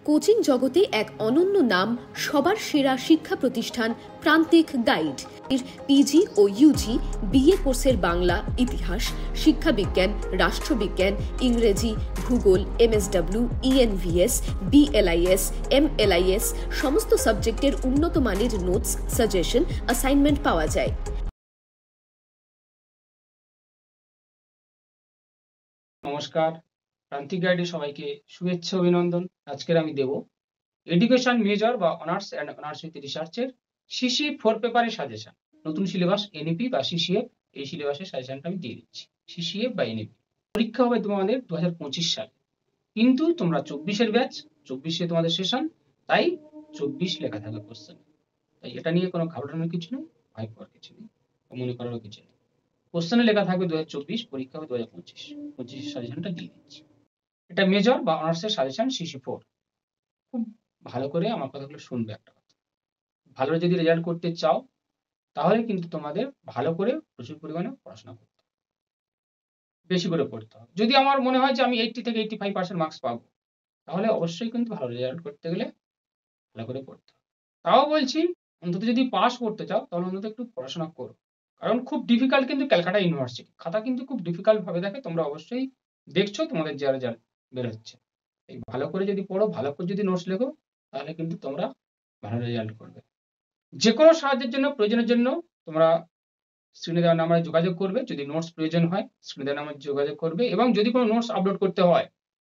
Coaching জগতে এক অনন্য নাম, সবার সেরা শিক্ষা প্রতিষ্ঠান প্রান্তিক গাইড এর পিজি ও ইউজি বিএ কোর্সের বাংলা, ইতিহাস, শিক্ষাবিজ্ঞান, রাষ্ট্রবিজ্ঞান, ইংরেজি, ভূগোল, এমএসডব্লিউ, ইএনভিএস, বিএলআইএস, এমএলআইএস সমস্ত সাবজেক্টের উন্নত মানের নোটস, সাজেশন, অ্যাসাইনমেন্ট পাওয়া যায়। নমস্কার, প্রান্তিক গাইডে সবাইকে শুভেচ্ছা অভিনন্দন। আজকের আমি দেব এডুকেশন মেজর বা অনার্স অ্যান্ড অনার্স উইথ রিসার্চের সিসি 4 পেপারের সাজেশন। নতুন সিলেবাস এনইপি বা সিসিএফ, এই সিলেবাসের সাজেশনটা আমি দিয়ে দিচ্ছি। সিসিএফ বা এনইপি পরীক্ষা হবে তোমাদের 2025 সালে, কিন্তু তোমরা 24-এর ব্যাচ, 24-এ তোমাদের সেশন, তাই 24 লেখা থাকবে কোশ্চেন। তাই এটা নিয়ে কোনো ঘাবড়ানোর কিছু নেই, ভয় পাওয়ার কিছু নেই, মনে করারও কিছু নেই। কোশ্চেনে লেখা থাকবে 2024, পরীক্ষা হবে 2025। 25 সাজেশনটা দিয়ে দিচ্ছি। এটা মেজর বা অনার্সের সাজেশন সিসি 4। খুব ভালো করে আমার কথাগুলো শুনবে। একটা কথা, ভালো যদি রেজাল্ট করতে চাও তাহলে কিন্তু তোমাদের ভালো করে প্রচুর পরিমাণে পড়াশোনা করতে হবে, বেশি করে পড়তে হবে। যদি আমার মনে হয় যে আমি 80 থেকে 85% মার্কস পাবো, তাহলে অবশ্যই কিন্তু ভালো রেজাল্ট করতে গেলে ভালো করে পড়তে হবে। তাও বলছি, অন্তত যদি পাস করতে চাও তাহলে অন্তত একটু পড়াশোনা করো, কারণ খুব ডিফিকাল্ট কিন্তু ক্যালকাটা ইউনিভার্সিটি। খাতা কিন্তু খুব ডিফিকাল্ট ভাবে দেখে, তোমরা অবশ্যই দেখছো তোমাদের যে রেজাল্ট বের হচ্ছে। এই ভালো করে যদি পড়ো, ভালো করে যদি নোটস লেখো, তাহলে কিন্তু তোমরা ভালো রেজাল্ট করবে। যে কোনো সাহায্যের জন্য, প্রয়োজনের জন্য তোমরা স্ক্রিনে দেওয়া নাম্বারে যোগাযোগ করবে। যদি নোটস প্রয়োজন হয় স্ক্রিনে দেওয়া নাম্বারে যোগাযোগ করবে, এবং যদি কোনো নোটস আপলোড করতে হয়,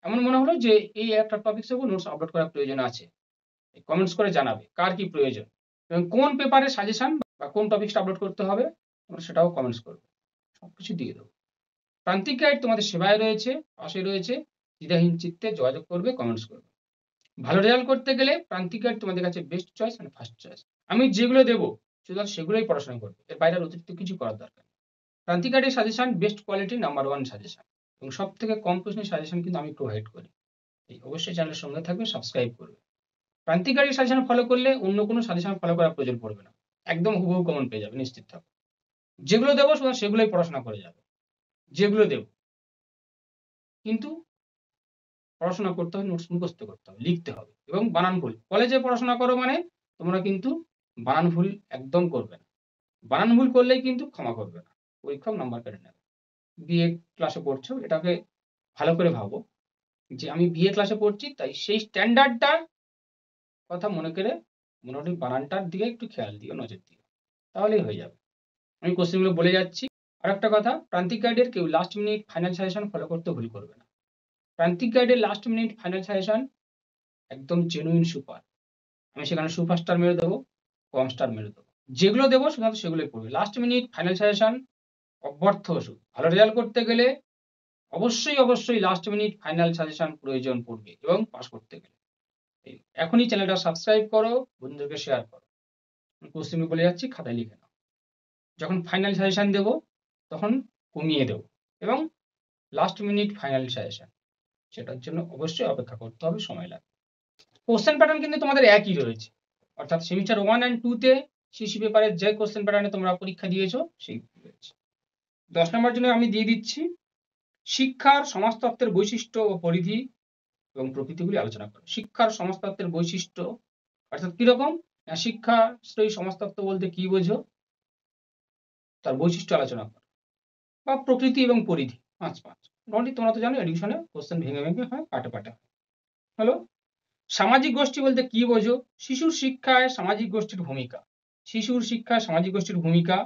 এমন মনে হলো যে এই একটা টপিকস এর উপর নোটস আপলোড করার প্রয়োজন আছে, কমেন্টস করে জানাবে কার কি প্রয়োজন এবং কোন পেপারের সাজেশন বা কোন টপিকসটা আপলোড করতে হবে, তোমরা সেটাও কমেন্টস করবে। সবকিছু দিয়ে দেবো। প্রান্তিক গাইড তোমাদের সেবায় রয়েছে, পাশে রয়েছে। দ্বিধাহীন চিত্তে যোগাযোগ করবে, কমেন্টস করবে। ভালো রেজাল্ট করতে গেলে প্রান্তিক গাইড তোমাদের কাছে বেস্ট চয়েস মানে ফার্স্ট চয়েস। আমি যেগুলো দেবো শুধু সেগুলোই পড়াশোনা করবে, এর বাইরে অতিরিক্ত কিছু করার দরকার নেই। প্রান্তিক গাইডের suggestion best quality, number 1 suggestion, এবং সব থেকে কম প্রশ্নের সাজেশন কিন্তু আমি প্রোভাইড করি। এই অবশ্যই চ্যানেলের সঙ্গে থাকবে, সাবস্ক্রাইব করবে। প্রান্তিক গাইডের সাজেশন ফলো করলে অন্য কোনো সাজেশন ফলো করার প্রয়োজন পড়বে না, একদম হুবহু কমন পেয়ে যাবে, নিশ্চিত থাকো। যেগুলো দেবো শুধু সেগুলোই পড়াশোনা করে যাবে, যেগুলো দেবো। কিন্তু পড়াশোনা করতে হবে, নোটস মুখস্থ করতে হবে, লিখতে হবে, এবং বানান ভুল। কলেজে পড়াশোনা করো মানে তোমরা কিন্তু বানান ভুল একদম করবে না। বানান ভুল করলেই কিন্তু ক্ষমা করবে না, পরীক্ষক নাম্বার কেটে নেবে। বিএ ক্লাসে পড়ছো, এটাকে ভালো করে ভাবো যে আমি বিএ ক্লাসে পড়ছি, তাই সেই স্ট্যান্ডার্ডটার কথা মনে করে মোটামুটি বানানটার দিকে একটু খেয়াল দিও, নজর দিও, তাহলেই হয়ে যাবে। আমি কোশ্চেনগুলো বলে যাচ্ছি। আর একটা কথা, প্রান্তিক গাইডের কেউ last minute final suggestion follow করতে ভুল করবে না। প্রান্তিক গাইডের লাস্ট মিনিট ফাইনাল সাজেশন একদম জেনুইন সুপার। আমি সেখানে সুপার স্টার মেরে দেবো, কম স্টার মেরে দেবো। যেগুলো দেবো শুধুমাত্র সেগুলোই পড়বে। লাস্ট মিনিট ফাইনাল সাজেশন অব্যর্থ ওষুধ। ভালো রেজাল্ট করতে গেলে অবশ্যই লাস্ট মিনিট ফাইনাল সাজেশন প্রয়োজন পড়বে, এবং পাস করতে গেলে। এখনই চ্যানেলটা সাবস্ক্রাইব করো, বন্ধুদেরকে শেয়ার করো। কোশ্চেন বলে যাচ্ছি, খাতায় লিখে নাও। যখন ফাইনাল সাজেশন দেবো তখন কমিয়ে দেবো, এবং লাস্ট মিনিট ফাইনাল সাজেশন, সেটার জন্য অবশ্যই অপেক্ষা করতে হবে, সময় লাগবে। কোশ্চেন প্যাটার্ন কিন্তু তোমাদের একই রয়েছে, অর্থাৎ সেমিস্টার 1 and 2 তে সিসি পেপারের যে কোশ্চেন প্যাটার্নে তোমরা পরীক্ষা দিয়েছো সেই রয়েছে। 10 নম্বর জন্য আমি দিয়ে দিচ্ছি শিক্ষার সমাজতত্ত্বের বৈশিষ্ট্য ও পরিধি এবং প্রকৃতিগুলি আলোচনা করো। শিক্ষার সমাজতত্ত্বের বৈশিষ্ট্য অর্থাৎ কিরকম, শিক্ষাশ্রয়ী সমাজতত্ত্ব বলতে কি বোঝো, তার বৈশিষ্ট্য আলোচনা করো, বা প্রকৃতি এবং পরিধি 5 মোটামুটি তোমরা তো জানো এডুকেশনে কোশ্চেন ভেঙে ভেঙে হয়, পাটে পাটে হয়। হলো। সামাজিক গোষ্ঠী বলতে কি বোঝো, শিশুর শিক্ষায় সামাজিক গোষ্ঠীর ভূমিকা, শিশুর শিক্ষায় সামাজিক গোষ্ঠীর ভূমিকা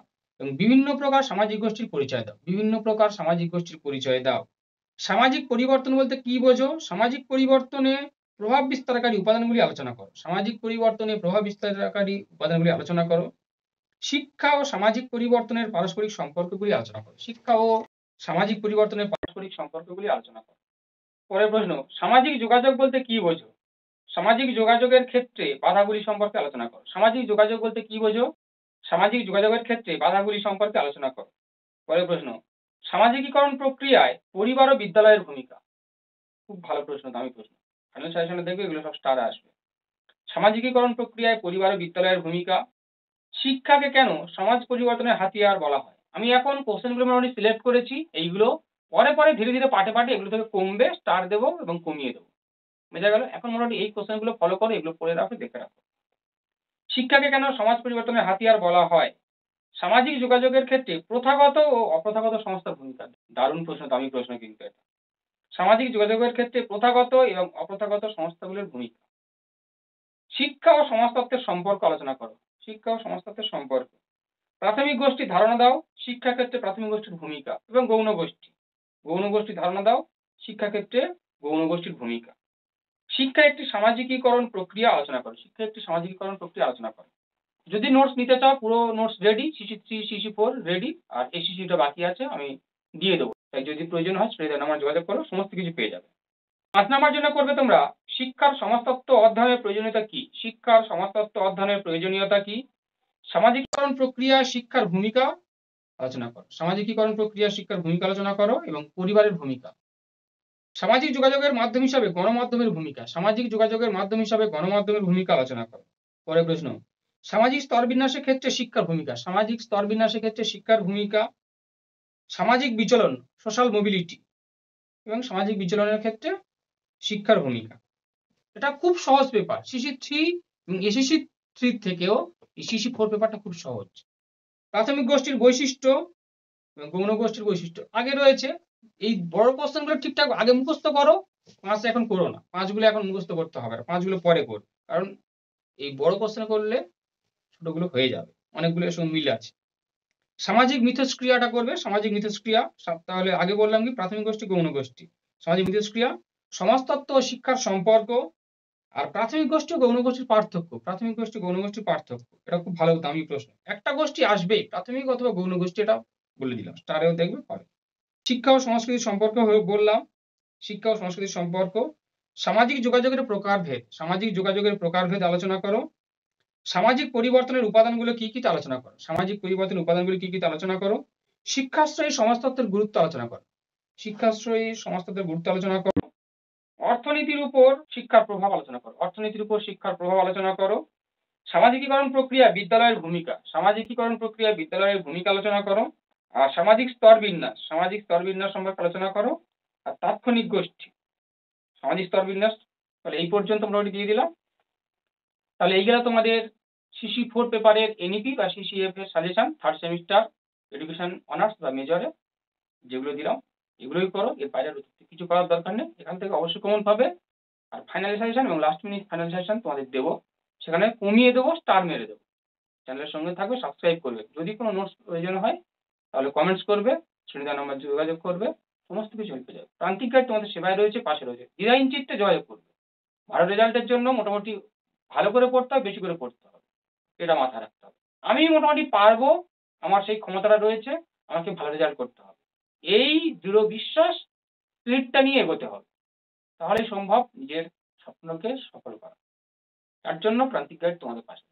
এবং বিভিন্ন প্রকার সামাজিক গোষ্ঠীর পরিচয় দাও, বিভিন্ন প্রকার সামাজিক গোষ্ঠীর পরিচয় দাও। সামাজিক পরিবর্তন বলতে কি বোঝো, সামাজিক পরিবর্তনে প্রভাব বিস্তারকারী উপাদানগুলি আলোচনা করো, সামাজিক পরিবর্তনে প্রভাব বিস্তারকারী উপাদানগুলি আলোচনা করো। শিক্ষা ও সামাজিক পরিবর্তনের পারস্পরিক সম্পর্কগুলি আলোচনা করো, শিক্ষা ও সামাজিক পরিবর্তনের পারস্পরিক সম্পর্কগুলি আলোচনা করো। পরের প্রশ্ন, সামাজিক যোগাযোগ বলতে কি বোঝো, সামাজিক যোগাযোগের ক্ষেত্রে বাধাগুলি সম্পর্কে আলোচনা করো, সামাজিক যোগাযোগ বলতে কি বোঝো, সামাজিক যোগাযোগের ক্ষেত্রে বাধাগুলি সম্পর্কে আলোচনা করো। পরের প্রশ্ন, সামাজিকীকরণ প্রক্রিয়ায় পরিবার ও বিদ্যালয়ের ভূমিকা। খুব ভালো প্রশ্ন, দামি প্রশ্ন, ফাইনাল সাজেশনে দেখবে এগুলো সব স্টার আসবে। সামাজিকীকরণ প্রক্রিয়ায় পরিবার ও বিদ্যালয়ের ভূমিকা। শিক্ষাকে কেন সমাজ পরিবর্তনের হাতিয়ার বলা হয়। আমি এখন কোশ্চেনগুলো মোটামুটি সিলেক্ট করেছি, এইগুলো পরে পরে ধীরে ধীরে পাটে পাটে এগুলো থেকে কমবে, স্টার দেবো এবং কমিয়ে দেবো। বোঝা গেল? এখন মোটামুটি এই কোশ্চেনগুলো ফলো করো, এগুলো পড়ে রাখো, দেখে রাখো। শিক্ষাকে কেন সমাজ পরিবর্তনের হাতিয়ার বলা হয়? সামাজিক যোগাযোগের ক্ষেত্রে প্রথাগত ও অপ্রথাগত সংস্থার ভূমিকা। দারুণ প্রশ্ন, দামি প্রশ্ন কিন্তু এটা। সামাজিক যোগাযোগের ক্ষেত্রে প্রথাগত এবং অপ্রথাগত সংস্থাগুলির ভূমিকা। শিক্ষা ও সমাজতত্ত্বের সম্পর্ক আলোচনা করো। শিক্ষা ও সমাজতত্ত্বের সম্পর্ক। প্রাথমিক গোষ্ঠীর ধারণা দাও শিক্ষা ক্ষেত্রে প্রাথমিক গোষ্ঠীর ভূমিকা এবং গৌণ গোষ্ঠী। গৌণ গোষ্ঠীর ধারণা দাও শিক্ষা ক্ষেত্রে গৌণ গোষ্ঠীর ভূমিকা। শিক্ষা একটি সামাজিকীকরণ প্রক্রিয়া আলোচনা করো। শিক্ষা একটি সামাজিকীকরণ প্রক্রিয়া আলোচনা করো। যদি নোটস নিতে চাও পুরো notes ready, CC 3 CC 4 ready, আর এই সিসিটা বাকি আছে আমি দিয়ে দেবো, তাই যদি প্রয়োজন হয় স্ক্রিনে আমার যোগাযোগ করো, সমস্ত কিছু পেয়ে যাবে। 5 নাম্বার জন্য করবে তোমরা শিক্ষার সমাজতত্ত্ব অধ্যয়নের প্রয়োজনীয়তা কি। শিক্ষার সমাজতত্ত্ব অধ্যয়নের প্রয়োজনীয়তা কি। সামাজিকীকরণ প্রক্রিয়া শিক্ষার ভূমিকা আলোচনা করো। সামাজিকীকরণ প্রক্রিয়া শিক্ষার ভূমিকা আলোচনা করো এবং পরিবারের ভূমিকা। সামাজিক যোগাযোগের মাধ্যম হিসাবে গণমাধ্যমের ভূমিকা। সামাজিক যোগাযোগের মাধ্যম হিসাবে গণমাধ্যমের ভূমিকা আলোচনা করো। পরের প্রশ্ন, সামাজিক স্তরবিন্যাসের ক্ষেত্রে শিক্ষার ভূমিকা। সামাজিক স্তরবিন্যাসের ক্ষেত্রে শিক্ষার ভূমিকা। সামাজিক বিচলন সোশ্যাল মোবিলিটি এবং সামাজিক বিচলনের ক্ষেত্রে শিক্ষার ভূমিকা। এটা খুব সহজ পেপার, সিসি 3 এবং এসিসি 3 থেকেও সিসি 4 পেপারটা খুব সহজ। প্রাথমিক গোষ্ঠীর বৈশিষ্ট্য এবং গৌণ গোষ্ঠীর বৈশিষ্ট্য আগে রয়েছে। এই বড় কোশ্চেনগুলো ঠিকঠাক আগে মুখস্থ করো, 5 এখন করো না, 5 গুলো এখন মুখস্থ করতে হবে না, 5 গুলো পরে করো, কারণ এই বড় কোশ্চেন করলে ছোটগুলো হয়ে যাবে, অনেকগুলো এর সঙ্গে মিল আছে। সামাজিক মিথস্ক্রিয়াটা করবে, সামাজিক মিথস্ক্রিয়া। তাহলে আগে বললাম কি প্রাথমিক গোষ্ঠী গৌণ গোষ্ঠী, সামাজিক মিথস্ক্রিয়া, সমাজতত্ত্ব ও শিক্ষার সম্পর্ক, আর প্রাথমিক গোষ্ঠী ও গৌণ গোষ্ঠীর পার্থক্য। প্রাথমিক গোষ্ঠী গৌণ গোষ্ঠীর পার্থক্য, এটা খুব ভালো দামি প্রশ্ন। একটা গোষ্ঠী আসবেই, প্রাথমিক অথবা গৌণ গোষ্ঠী, এটা বলে দিলাম, স্টারেও দেখবে পাবে। শিক্ষা ও সংস্কৃতির সম্পর্ক বললাম, শিক্ষা ও সংস্কৃতির সম্পর্ক। সামাজিক যোগাযোগের প্রকারভেদ, সামাজিক যোগাযোগের প্রকারভেদ আলোচনা করো। সামাজিক পরিবর্তনের উপাদানগুলো কি কি তা আলোচনা করো। সামাজিক পরিবর্তনের উপাদানগুলো কি কি তা আলোচনা করো। শিক্ষাশ্রয়ী সমাজতত্ত্বের গুরুত্ব আলোচনা করো। শিক্ষাশ্রয়ী সমাজতত্ত্বের গুরুত্ব আলোচনা করো। অর্থনীতির উপর শিক্ষার প্রভাব আলোচনা করো। অর্থনীতির উপর শিক্ষার প্রভাব আলোচনা করো। সামাজিকীকরণ প্রক্রিয়া বিদ্যালয়ের ভূমিকা। সামাজিকীকরণ প্রক্রিয়া বিদ্যালয়ের ভূমিকা আলোচনা করো। আর সামাজিক স্তর বিন্যাস, সামাজিক স্তর বিন্যাস সম্পর্কে আলোচনা করো। আর তাৎক্ষণিক গোষ্ঠী, সামাজিক স্তর বিন্যাস। তাহলে এই পর্যন্ত মোটামুটি দিয়ে দিলাম। তাহলে এইগুলো তোমাদের সিসি 4 পেপারের এনইপি বা সিসিএফ এর suggestion, third semester education honours বা মেজরে যেগুলো দিলাম এগুলোই করো, এর বাইরে কিছু করার দরকার নেই। এখান থেকে অবশ্যই কমন পাবে। আর ফাইনাল সাজেশন এবং লাস্ট মিনিট ফাইনাল সাজেশন তোমাদের দেবো, সেখানে কমিয়ে দেবো, স্টার মেরে দেবো। চ্যানেলের সঙ্গে থাকবে, সাবস্ক্রাইব করবে। যদি কোনো নোটস প্রয়োজন হয় তাহলে কমেন্টস করবে, ছেলেদের নাম্বার যোগাযোগ করবে, সমস্ত কিছু হেল্প পেয়ে যাবে। প্রান্তিক গাইড তোমাদের সেবায় রয়েছে, পাশে রয়েছে, ডিজাইন চিত্তে যোগাযোগ করবে। ভালো রেজাল্টের জন্য মোটামুটি ভালো করে পড়তে হবে, বেশি করে পড়তে হবে, এটা মাথায় রাখতে হবে। আমি মোটামুটি পারবো, আমার সেই ক্ষমতাটা রয়েছে, আমাকে ভালো রেজাল্ট করতে হবে, এই দৃঢ় বিশ্বাস, স্পিরিটটা নিয়ে এগোতে হবে, তাহলে সম্ভব নিজের স্বপ্নকে সফল করা। তার জন্য প্রান্তিক গাইড তোমাদের পাশে।